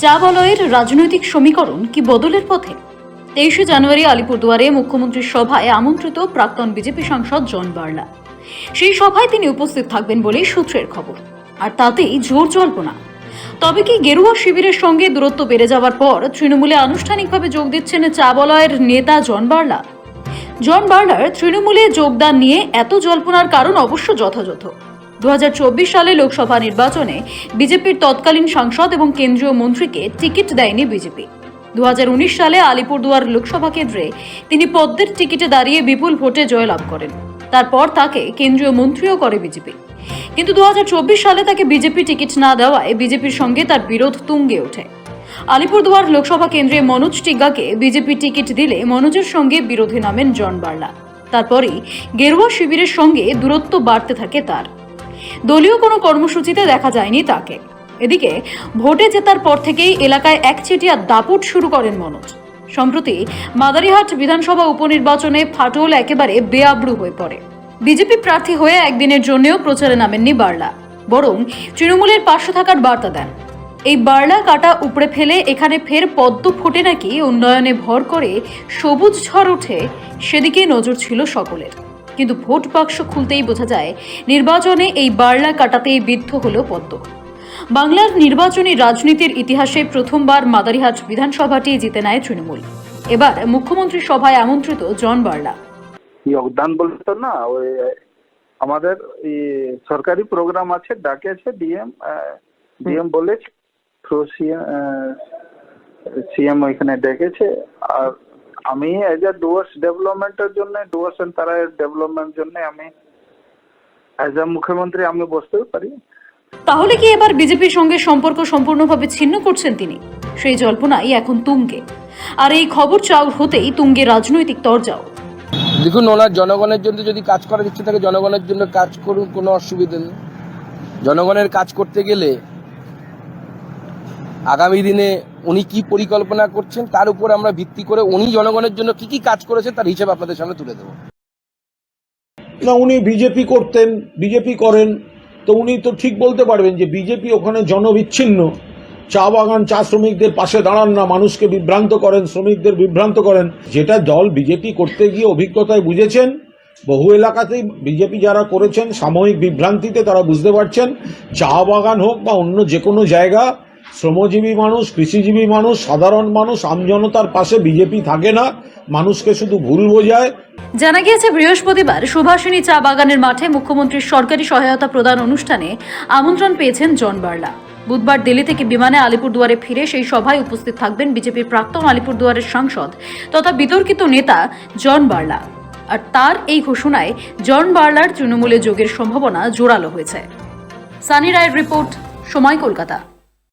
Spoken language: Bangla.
চা বলয়ের রাজনৈতিক সমীকরণ কি বদলের পথে? 23 জানুয়ারি আলিপুরদুয়ারে মুখ্যমন্ত্রীর সভায় আমন্ত্রিত প্রাক্তন বিজেপি সাংসদ জন বার্লা। সেই সভায় তিনি উপস্থিত থাকবেন বলেই সূত্রের খবর, আর তাতেই জোর জল্পনা। তবে কি গেরুয়া শিবিরের সঙ্গে দূরত্ব বেড়ে যাওয়ার পর তৃণমূলে আনুষ্ঠানিকভাবে যোগ দিচ্ছেন চা বলয়ের নেতা জন বার্লা? জন বার্লার তৃণমূলে যোগদান নিয়ে এত জল্পনার কারণ অবশ্য যথাযথ। 2024 সালে লোকসভা নির্বাচনে বিজেপির তৎকালীন সাংসদ এবং কেন্দ্রীয় মন্ত্রীকে টিকিট দেয়নি বিজেপি। 2019 সালে আলিপুরদুয়ার লোকসভা কেন্দ্রে তিনি পদ্মের টিকিটে দাঁড়িয়ে বিপুল ভোটে জয়লাভ করেন। তারপর তাকে কেন্দ্রীয় মন্ত্রীও করে বিজেপি। কিন্তু 2024 সালে তাকে বিজেপি টিকিট না দেওয়ায় বিজেপির সঙ্গে তার বিরোধ তুঙ্গে ওঠে। আলিপুরদুয়ার লোকসভা কেন্দ্রে মনোজ টিগ্গাকে বিজেপি টিকিট দিলে মনোজের সঙ্গে বিরোধে নামেন জন বার্লা। তারপরই গেরুয়া শিবিরের সঙ্গে দূরত্ব বাড়তে থাকে তার। দলীয় কোনো কর্মসূচিতে দেখা যায়নি তাকে। এদিকে ভোটে জেতার পর থেকেই এলাকায় একচেটিয়া দাপট শুরু করেন মনোজ। সম্প্রতি মাদারিহাট বিধানসভা উপনির্বাচনে ফাটল একেবারে বেআব্রু হয়ে পড়ে। বিজেপি প্রার্থী হয়ে একদিনের জন্যও প্রচারে নামেননি বার্লা, বরং তৃণমূলের পাশে থাকার বার্তা দেন। এই বার্লা কাটা উপড়ে ফেলে এখানে ফের পদ্ম ফোটে নাকি উন্নয়নে ভর করে সবুজ ঝড় ওঠে, সেদিকে নজর ছিল সকলের। কিন্তু ভোট বাক্স খুলতেই বোঝা যায় নির্বাচনে এই বার্লা কাটাতেই বিদ্ধ হলো পদ্ম। বাংলার নির্বাচনী রাজনীতির ইতিহাসে প্রথমবার মাদারিহাট বিধানসভাটি জিতে নেয় তৃণমূল। এবার মুখ্যমন্ত্রী সভায় আমন্ত্রিত জন বার্লা। যোগদান বলতো না, ওই আমাদের সরকারি প্রোগ্রাম আছে, ডাকেছে ডিএম বলেছে, সিএম ওইখানে ডেকেছে। আর আমি এজ এ ডুয়ার্স ডেভেলপমেন্টের জন্য, ডুয়ার্স এন্ড তারার ডেভেলপমেন্ট জন্য আমি এজ এ মুখ্যমন্ত্রী আমি বসতেও পারি। তাহলে কি এবার বিজেপির সঙ্গে সম্পর্ক সম্পূর্ণভাবে ছিন্ন করছেন তিনি? সেই জল্পনাই এখন তুঙ্গে, আর এই খবর চাউর হতেই তুঙ্গে রাজনৈতিক তরজাও। দেখুন, ওনার জনগণের জন্য যদি কাজ করার ইচ্ছে থাকে জনগণের জন্য কাজ করুন, কোনো অসুবিধা নেই। জনগণের কাজ করতে গেলে আগামী দিনে উনি কি পরিকল্পনা করছেন তার উপর আমরা ভিত্তি করে উনি জনগণের জন্য কি কি কাজ করেছেন তার হিসেব আপনাদের সামনে তুলে দেবো। না, উনি বিজেপি করতেন, বিজেপি করেন, তো উনি তো ঠিক বলতে পারবেন যে বিজেপি ওখানে জনবিচ্ছিন্ন, চা বাগান চা শ্রমিকদের পাশে দাঁড়ান না, মানুষকে বিভ্রান্ত করেন, শ্রমিকদের বিভ্রান্ত করেন। যেটা দল বিজেপি করতে গিয়ে অভিজ্ঞতায় বুঝেছেন, বহু এলাকাতেই বিজেপি যারা করেছেন সাময়িক বিভ্রান্তিতে তারা বুঝতে পারছেন চা বাগান হোক বা অন্য যে কোনো জায়গা, শ্রমজীবী মানুষ, কৃষিজীবী মানুষ, সাধারণ মানুষ, আমজনতার পাশে বিজেপি থাকে না, মানুষকে শুধু ভুল বোঝায়। জানা গিয়েছে বৃহস্পতিবার সুভাষিনী চা বাগানের মাঠে মুখ্যমন্ত্রীর সরকারি সহায়তা প্রদান অনুষ্ঠানে আমন্ত্রণ পেয়েছেন জন বার্লা। বুধবার দিল্লি থেকে বিমানে আলিপুরদুয়ারে ফিরে সেই সভায় উপস্থিত থাকবেন বিজেপির প্রাক্তন আলিপুরদুয়ারের সাংসদ তথা বিতর্কিত নেতা জন বার্লা। আর তার এই ঘোষণায় জন বার্লার তৃণমূলে যোগের সম্ভাবনা জোরালো হয়েছে। সানি রায়ের রিপোর্ট, সময়, কলকাতা।